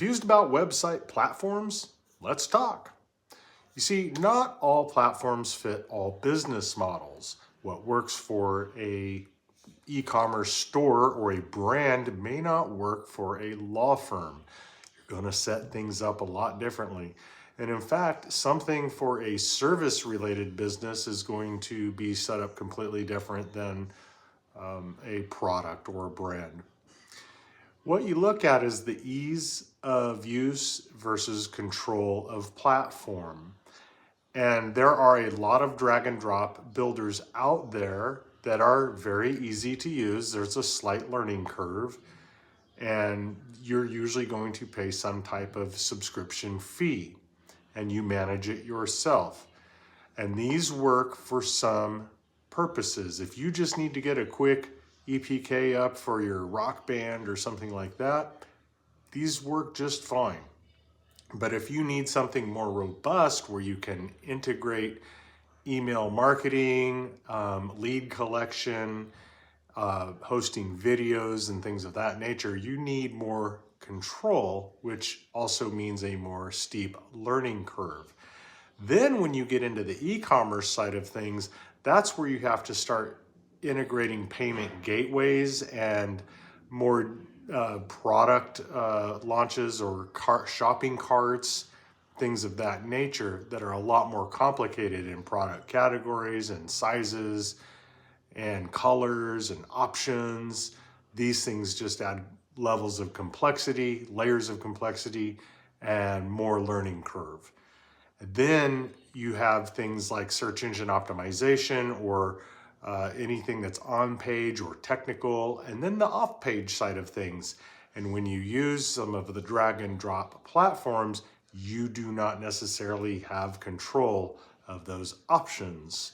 Confused about website platforms? Let's talk. You see, not all platforms fit all business models. What works for a e-commerce store or a brand may not work for a law firm. You're going to set things up a lot differently. And in fact, something for a service related business is going to be set up completely different than a product or a brand. What you look at is the ease of use versus control of platform. And there are a lot of drag and drop builders out there that are very easy to use. There's a slight learning curve, and you're usually going to pay some type of subscription fee, and you manage it yourself. And these work for some purposes. If you just need to get a quick EPK up for your rock band or something like that, these work just fine. But if you need something more robust where you can integrate email marketing, lead collection, hosting videos and things of that nature, you need more control, which also means a more steep learning curve. Then when you get into the e-commerce side of things, that's where you have to start integrating payment gateways and more product launches or shopping carts, things of that nature that are a lot more complicated in product categories and sizes and colors and options. These things just add levels of complexity, layers of complexity, and more learning curve. Then you have things like search engine optimization or anything that's on page or technical, and then the off page side of things. And when you use some of the drag and drop platforms, you do not necessarily have control of those options.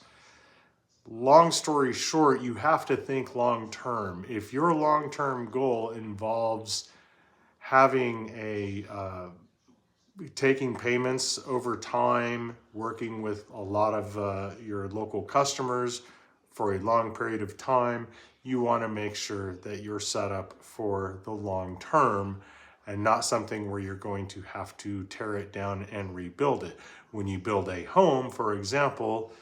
Long story short, you have to think long term. If your long term goal involves having taking payments over time, working with a lot of your local customers for a long period of time, you want to make sure that you're set up for the long term and not something where you're going to have to tear it down and rebuild it. When you build a home, for example,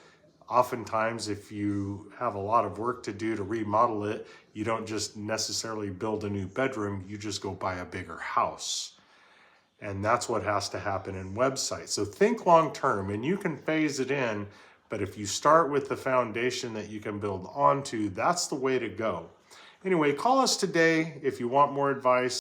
oftentimes if you have a lot of work to do to remodel it, you don't just necessarily build a new bedroom, you just go buy a bigger house. And that's what has to happen in websites. So think long term, and you can phase it in, but if you start with the foundation that you can build onto, that's the way to go. Anyway, call us today if you want more advice.